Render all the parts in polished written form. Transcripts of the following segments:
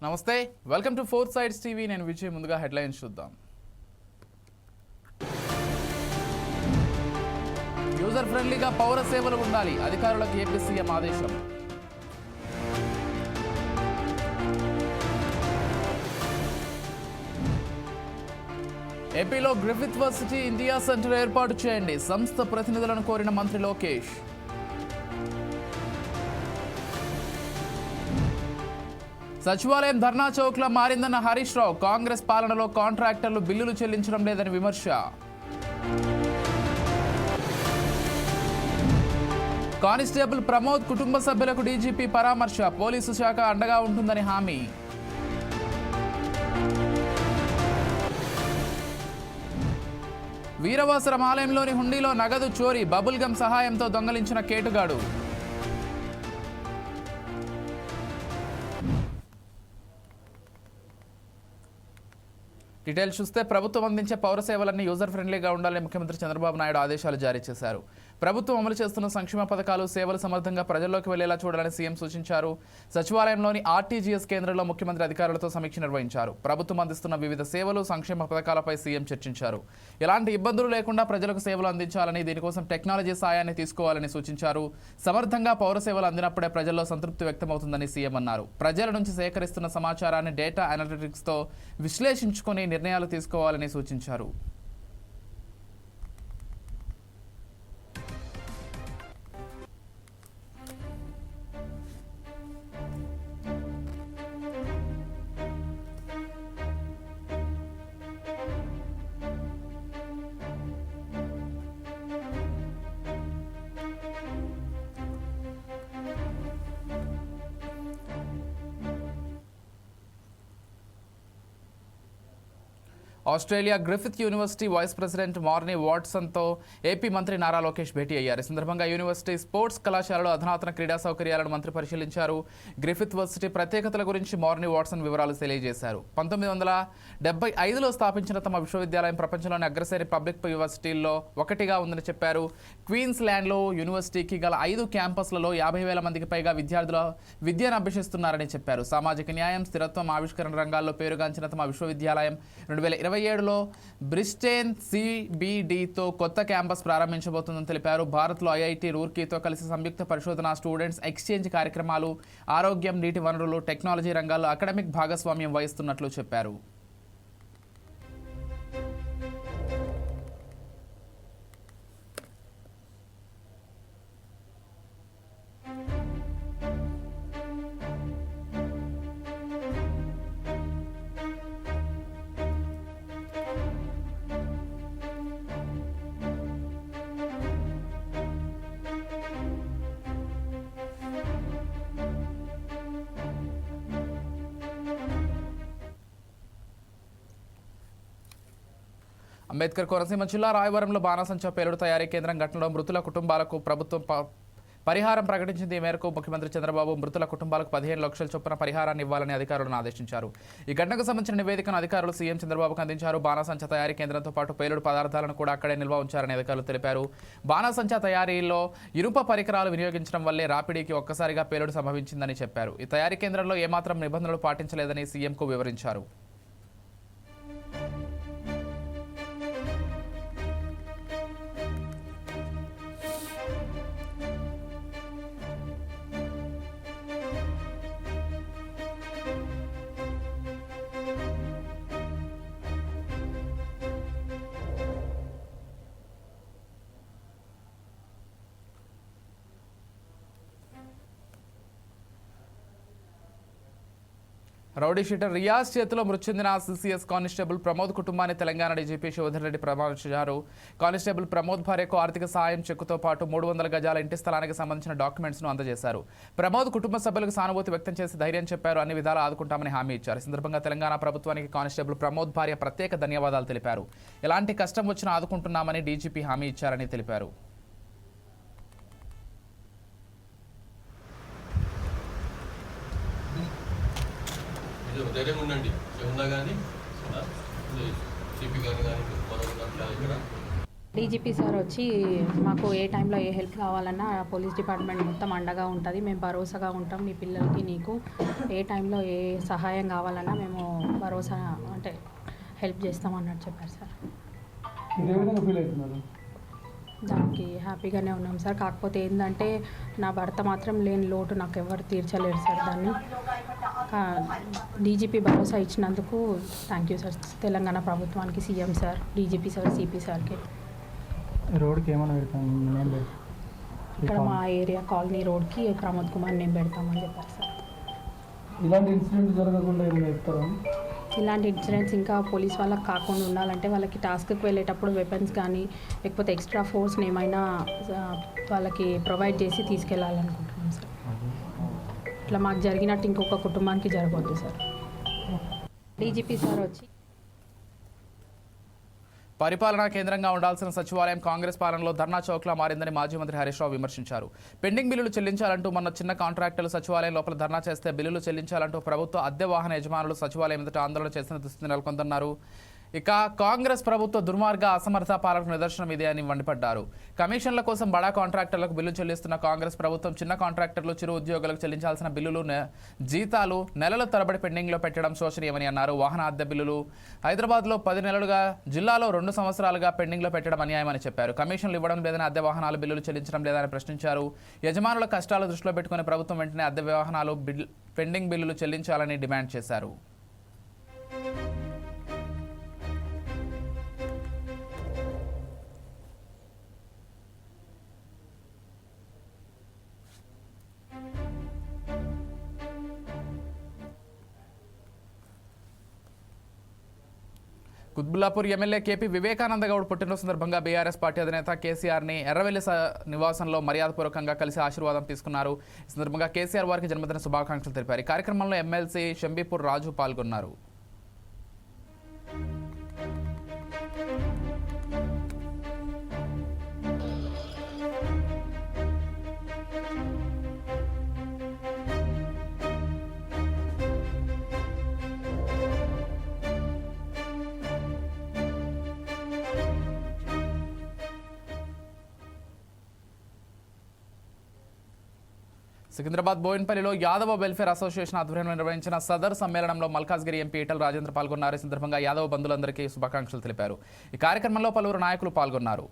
నమస్తే, welcome to four sides TV. నేను విజయ్. ముందుగా హెడ్లైన్స్ చూద్దాం. యూజర్ ఫ్రెండ్లీగా పౌర సేవలు ఉండాలి, అధికారులకు ఏపీ సీఎం ఆదేశం. ఏపీలో గ్రిఫిత్ వర్సిటీ ఇండియా సెంటర్ ఏర్పాటు చేయండి, సంస్థ ప్రతినిధులను కోరిన మంత్రి లోకేష్. సచివాలయం ధర్నా చౌక్లా మారిందన్న హరీష్ రావు, కాంగ్రెస్ పాలనలో కాంట్రాక్టర్లు బిల్లులు చెల్లించడం లేదని విమర్శ. కానిస్టేబుల్ ప్రమోద్ కుటుంబ సభ్యులకు డీజీపీ పరామర్శ, పోలీసు శాఖ అండగా ఉంటుందని హామీ. వీరవాసరం ఆలయంలోని హుండీలో నగదు చోరీ, బబుల్ గమ్ సహాయంతో దొంగలించిన కేటుగాడు. డీటెయిల్స్ చూస్తే ప్రభుత్వం అందించే పౌర సేవలన్నీ యూజర్ ఫ్రెండ్లీగా ఉండాలని ముఖ్యమంత్రి చంద్రబాబు నాయుడు ఆదేశాలు జారీ చేశారు. ప్రభుత్వం అమలు చేస్తున్న సంక్షేమ పథకాలు, సేవలు సమర్థంగా ప్రజల్లోకి వెళ్లేలా చూడాలని సీఎం సూచించారు. సచివాలయంలోని ఆర్టీజీఎస్ కేంద్రంలో ముఖ్యమంత్రి అధికారులతో సమీక్ష నిర్వహించారు. ప్రభుత్వం అందిస్తున్న వివిధ సేవలు, సంక్షేమ పథకాలపై సీఎం చర్చించారు. ఎలాంటి ఇబ్బందులు లేకుండా ప్రజలకు సేవలు అందించాలని, దీనికోసం టెక్నాలజీ సాయాన్ని తీసుకోవాలని సూచించారు. సమర్థంగా పౌర సేవలు అందినప్పుడే ప్రజల్లో సంతృప్తి వ్యక్తమవుతుందని సీఎం అన్నారు. ప్రజల నుంచి సేకరిస్తున్న సమాచారాన్ని డేటా అనలిటిక్స్తో విశ్లేషించుకొని నిర్ణయాలు తీసుకోవాలని సూచించారు. Australia Griffith university vice president Marnie వాట్సన్తో ఏపీ మంత్రి నారా లోకేష్ భేటీ అయ్యారు. ఈ సందర్భంగా యూనివర్సిటీ స్పోర్ట్స్ కళాశాలలో అధునాతన క్రీడా సౌకర్యాలను మంత్రి పరిశీలించారు. గ్రిఫిత్ వర్సిటీ ప్రత్యేకతల గురించి మార్నీ వాట్సన్ వివరాలు తెలియజేశారు. 1975లో స్థాపించిన తమ విశ్వవిద్యాలయం ప్రపంచంలోని అగ్రశ్రేణి పబ్లిక్ యూనివర్సిటీల్లో ఒకటిగా ఉందని చెప్పారు. క్వీన్స్ ల్యాండ్లో యూనివర్సిటీకి గల 5 క్యాంపస్లలో 50,000 మందికి పైగా విద్యార్థులు విద్యను అభ్యసిస్తున్నారని చెప్పారు. సామాజిక న్యాయం, స్థిరత్వం, ఆవిష్కరణ రంగాల్లో పేరుగాంచిన తమ విశ్వవిద్యాలయం 2027లో బ్రిస్టేన్ CBDతో కొత్త క్యాంపస్ ప్రారంభించబోతుందని తెలిపారు. భారత్లో ఐఐటి రూర్కీతో కలిసి సంయుక్త పరిశోధన, స్టూడెంట్స్ ఎక్స్చేంజ్ కార్యక్రమాలు, ఆరోగ్యం, నీటి వనరులు, టెక్నాలజీ రంగాల్లో అకాడమిక్ భాగస్వామ్యం వహిస్తున్నట్లు చెప్పారు. అంబేద్కర్ కోనసీమ జిల్లా రాయవరంలో బాణాసంచా పేలుడు తయారీ కేంద్రం ఘటనలో మృతుల కుటుంబాలకు ప్రభుత్వం పరిహారం ప్రకటించింది. ఈ మేరకు ముఖ్యమంత్రి చంద్రబాబు మృతుల కుటుంబాలకు 15 లక్షల చొప్పున పరిహారాన్ని ఇవ్వాలని అధికారులను ఆదేశించారు. ఈ ఘటనకు సంబంధించిన నివేదికను అధికారులు సీఎం చంద్రబాబుకు అందించారు. బాణాసంచా తయారీ కేంద్రంతో పాటు పేలుడు పదార్థాలను కూడా అక్కడే నిల్వ ఉంచారని అధికారులు తెలిపారు. బాణాసంచా తయారీలో ఇనుప పరికరాలు వినియోగించడం వల్లే రాపిడికి ఒక్కసారిగా పేలుడు సంభవించిందని చెప్పారు. ఈ తయారీ కేంద్రంలో ఏమాత్రం నిబంధనలు పాటించలేదని సీఎంకు వివరించారు. రౌడీ షీటర్ రియాజ్ చేతిలో మృతి చెందిన CCS కానిస్టేబుల్ ప్రమోద్ కుటుంబాన్ని తెలంగాణ డీజీపీ శివధర్ రెడ్డి పరామర్శించారు. కానిస్టేబుల్ ప్రమోద్ భార్యకు ఆర్థిక సాయం చెక్కుతో పాటు 300 గజాల ఇంటి స్థలానికి సంబంధించిన డాక్యుమెంట్స్ను అందజేశారు. ప్రమోద్ కుటుంబ సభ్యులకు సానుభూతి వ్యక్తం చేసి ధైర్యం చెప్పారు. అన్ని విధాలా ఆదుకుంటామని హామీ ఇచ్చారు. ఈ సందర్భంగా తెలంగాణ ప్రభుత్వానికి కానిస్టేబుల్ ప్రమోద్ భార్య ప్రత్యేక ధన్యవాదాలు తెలిపారు. ఎలాంటి కష్టం వచ్చినా ఆదుకుంటున్నామని డీజీపీ హామీ ఇచ్చారని తెలిపారు. ధైర్యంగా ఉండండి, ఏమున్నా కానీ సిపి కానీ మనం ఇక్కడ డీజీపీ సార్ వచ్చి మాకు ఏ టైంలో ఏ హెల్ప్ కావాలన్నా పోలీస్ డిపార్ట్మెంట్ మొత్తం అండగా ఉంటుంది. మేము భరోసాగా ఉంటాం. మీ పిల్లలకి నీకు ఏ టైంలో ఏ సహాయం కావాలన్నా మేము భరోసా అంటే హెల్ప్ చేస్తామన్నట్టు చెప్పారు సార్. దానికి హ్యాపీగానే ఉన్నాం సార్. కాకపోతే ఏంటంటే నా భర్త మాత్రం లేని లోటు నాకు ఎవరు తీర్చలేరు సార్. దాన్ని డీజీపీ భరోసా ఇచ్చినందుకు థ్యాంక్ యూ సార్. తెలంగాణ ప్రభుత్వానికి, CM sir, DGP sir, CP సార్కి. రోడ్కి ఏమైనా పెడతాం ఇక్కడ మా ఏరియా కాలనీ రోడ్కి ప్రమోద్ కుమార్ నేమ్ పెడతామని చెప్పారు సార్. ఇలాంటి ఇన్సిడెంట్ జరగకుండా ఏమైనా చెప్తారా? ఇలాంటి ఇన్సిడెంట్స్ ఇంకా పోలీస్ వాళ్ళకి కాకుండా ఉండాలంటే వాళ్ళకి టాస్క్కి వెళ్ళేటప్పుడు వెపన్స్ కానీ లేకపోతే ఎక్స్ట్రా ఫోర్స్ని ఏమైనా వాళ్ళకి ప్రొవైడ్ చేసి తీసుకెళ్ళాలనుకుంటున్నాం సార్. ఇట్లా మాకు జరిగినట్టు ఇంకొక కుటుంబానికి జరగవద్దు సార్. డీజీపీ సార్ వచ్చి పరిపాలనా కేంద్రంగా ఉండాల్సిన సచివాలయం కాంగ్రెస్ పాలనలో ధర్నా చౌక్లా మారిందని మాజీ మంత్రి హరీష్ రావు విమర్శించారు. పెండింగ్ బిల్లులు చెల్లించాలంటూ మొన్న చిన్న కాంట్రాక్టర్లు సచివాలయం లోపల ధర్నా చేస్తే బిల్లులు చెల్లించాలంటూ ప్రభుత్వ అద్దె వాహన యజమానులు సచివాలయం ఎదుట ఆందోళన చేసిన దుస్థితి నెలకొందన్నారు. ఇక కాంగ్రెస్ ప్రభుత్వ దుర్మార్గ అసమర్థ పాలనకు నిదర్శనం ఇదే అని మండిపడ్డారు. కమిషన్ల కోసం బడా కాంట్రాక్టర్లకు బిల్లు చెల్లిస్తున్న కాంగ్రెస్ ప్రభుత్వం చిన్న కాంట్రాక్టర్లు, చిరు ఉద్యోగులకు చెల్లించాల్సిన బిల్లులు, జీతాలు నెలల తరబడి పెండింగ్లో పెట్టడం శోచనీయమని అన్నారు. వాహన అద్దె బిల్లులు హైదరాబాద్లో 10 నెలలుగా, జిల్లాలో 2 సంవత్సరాలుగా పెండింగ్లో పెట్టడం అన్యాయమని చెప్పారు. కమిషన్లు ఇవ్వడం లేదని, అద్దె వాహనాలు బిల్లులు చెల్లించడం లేదని ప్రశ్నించారు. యజమానుల కష్టాలు దృష్టిలో పెట్టుకుని ప్రభుత్వం వెంటనే అద్దె వాహనాలు పెండింగ్ బిల్లులు చెల్లించాలని డిమాండ్ చేశారు. కుత్బుల్లాపూర్ ఎమ్మెల్యే కేపీ వివేకానంద గౌడ్ పుట్టినరోజు సందర్భంగా బీఆర్ఎస్ పార్టీ అధినేత కేసీఆర్ని ఎర్రవెల్లి నివాసంలో మర్యాదపూర్వకంగా కలిసి ఆశీర్వాదం తీసుకున్నారు. ఈ సందర్భంగా కేసీఆర్ వారికి జన్మదిన శుభాకాంక్షలు తెలిపారు. ఈ కార్యక్రమంలో ఎమ్మెల్సీ షంబీపూర్ రాజు పాల్గొన్నారు. సికింద్రాబాద్ బోయిన్పల్లిలో యాదవ వెల్ఫేర్ అసోసియేషన్ ఆధ్వర్యంలో నిర్వహించిన సదర్ సమ్మేళనంలో మల్కాజ్గిరి ఎంపీ ఈటల రాజేంద్ర పాల్గొన్నారు. ఈ సందర్భంగా యాదవ బంధువులందరికీ శుభాకాంక్షలు తెలిపారు. ఈ కార్యక్రమంలో పలువురు నాయకులు పాల్గొన్నారు.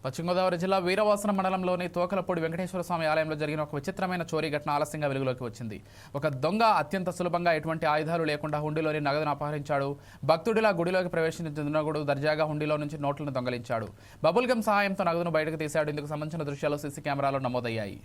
పశ్చిమ గోదావరి జిల్లా వీరవాసన మండలంలోని తోకలపూడి వెంకటేశ్వర స్వామి ఆలయంలో జరిగిన ఒక విచిత్రమైన చోరీ ఘటన ఆలస్యంగా వెలుగులోకి వచ్చింది. ఒక దొంగ అత్యంత సులభంగా ఎటువంటి ఆయుధాలు లేకుండా హుండీలోని నగదును అపహరించాడు. భక్తుడిలా గుడిలోకి ప్రవేశించిన దుండగుడు దర్జాగా హుండీలో నుంచి నోట్లను దొంగలించాడు. బబుల్ గమ్ సహాయంతో నగదును బయటకు తీశాడు. ఇందుకు సంబంధించిన దృశ్యాలు సీసీ కెమెరాలో నమోదయ్యాయి.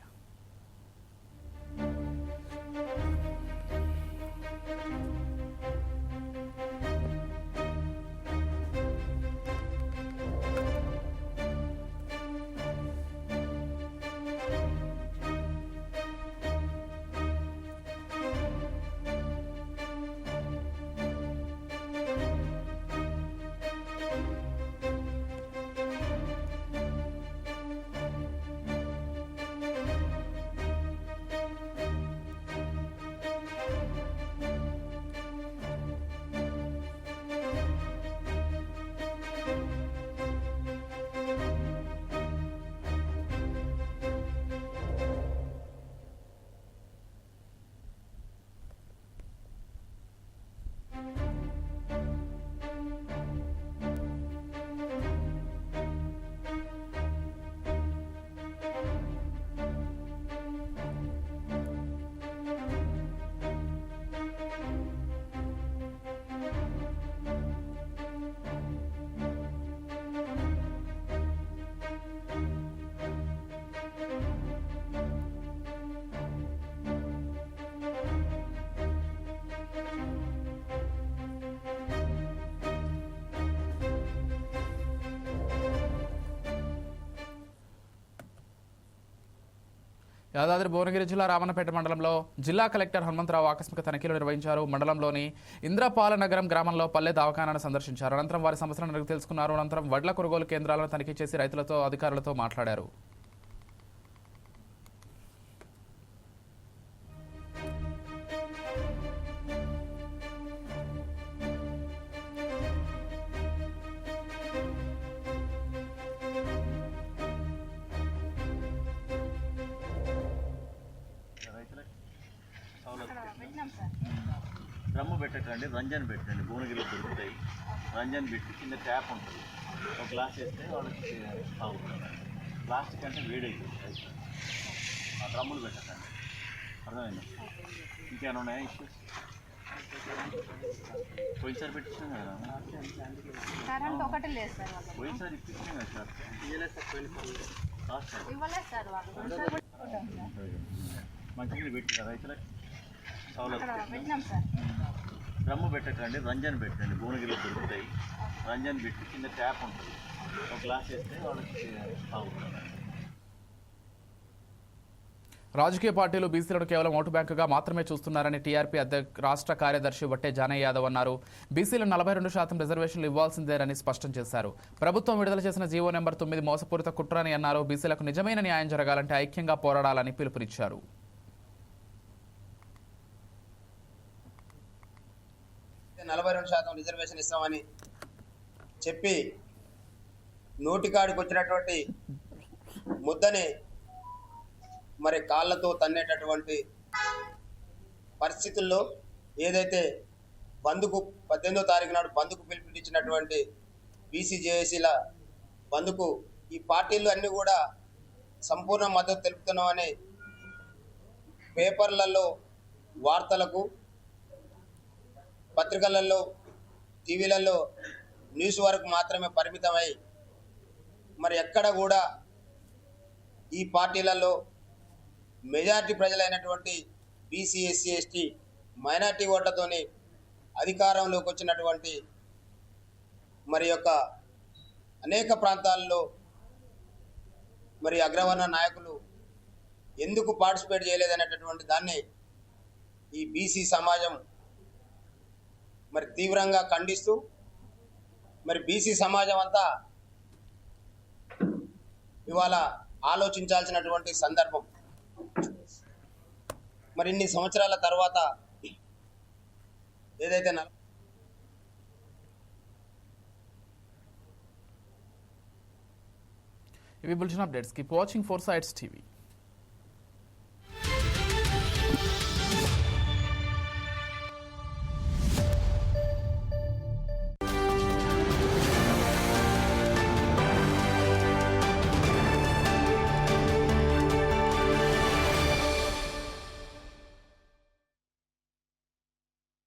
యాదాద్రి భువనగిరి జిల్లా రామన్నపేట మండలంలో జిల్లా కలెక్టర్ హనుమంతరావు ఆకస్మిక తనిఖీలు నిర్వహించారు. మండలంలోని ఇంద్రపాలనగరం గ్రామంలో పల్లె దవాఖానాను సందర్శించారు. అనంతరం వారి సమస్యలను అడిగి తెలుసుకున్నారు. అనంతరం వడ్ల కొనుగోలు కేంద్రాలను తనిఖీ చేసి రైతులతో అధికారులతో మాట్లాడారు. డ్రమ్ము పెట్టకండి, రంజన్ పెట్టండి. భువనగిరిలో దొరుకుతాయి. రంజన్ పెట్టి కింద ట్యాప్ ఉంటుంది, ఒక గ్లాస్ వేస్తే వాళ్ళకి తాగుతుంది. ప్లాస్టిక్ అంటే వేడైతుంది. ఆ డ్రమ్ములు పెట్టకండి. అర్థమైంది? ఇంకేమైనా ఉన్నాయా ఇష్యూస్? పోయినసారి పెట్టించాం కదా, కరెంట్ ఒకటి లేదు సార్. పోయినసారి ఇప్పించాం కదా సార్. ఇవ్వలేదు సార్ వాళ్ళు. మంచిగా పెట్టిన రైతులకు సౌలభ్యం పెట్టినాం సార్. డ్రమ్ము పెట్టకండి, రంజన్ పెట్టండి. భువనగిరిలో దొరుకుతాయి. రంజన్ పెట్టి కింద ట్యాప్ ఉంటుంది, ఒక గ్లాస్ వేస్తే వాళ్ళకి తాగుతుంది. రాజకీయ పార్టీలు బీసీలను కేవలం ఓటు బ్యాంకుగా మాత్రమే చూస్తున్నారని టీఆర్పీ రాష్ట్ర కార్యదర్శి వట్టే జానయ్య యాదవ్ అన్నారు. బీసీలు 42% రిజర్వేషన్లు ఇవ్వాల్సిందేనని స్పష్టం చేశారు. ప్రభుత్వం విడుదల చేసిన జీవో నెంబర్ 9 మోసపూరిత కుట్ర అని అన్నారు. బీసీలకు నిజమైన న్యాయం జరగాలంటే ఐక్యంగా పోరాడాలని పిలుపునిచ్చారు. 42% రిజర్వేషన్ ఇస్తామని చెప్పి నోటికాడికి వచ్చినటువంటి ముద్దని మరి కాళ్ళతో తన్నేటటువంటి పరిస్థితుల్లో ఏదైతే బంద్కు 18వ తారీఖు నాడు బంద్కు పిలుపునిచ్చినటువంటి బీసీజేఏసీల బంద్కు ఈ పార్టీలు అన్నీ కూడా సంపూర్ణ మద్దతు తెలుపుతున్నామని పేపర్లలో, వార్తలకు, పత్రికలలో, టీవీలలో న్యూస్ వరకు మాత్రమే పరిమితమై మరి ఎక్కడ కూడా ఈ పార్టీలలో మెజారిటీ ప్రజలైనటువంటి బీసీ, ఎస్సీ, ఎస్టీ, మైనార్టీ ఓట్లతోని అధికారంలోకి వచ్చినటువంటి మరి యొక్క అనేక ప్రాంతాల్లో మరి అగ్రవర్ణ నాయకులు ఎందుకు పార్టిసిపేట్ చేయలేదనేటటువంటి దాన్ని ఈ బీసీ సమాజం మరి తీవ్రంగా ఖండిస్తూ మరి బీసీ సమాజం అంతా ఇవాళ ఆలోచించాల్సినటువంటి సందర్భం. మరి ఇన్ని సంవత్సరాల తర్వాత ఏదైతే ఇవి bulletin updates. Keep watching 4 Sides TV.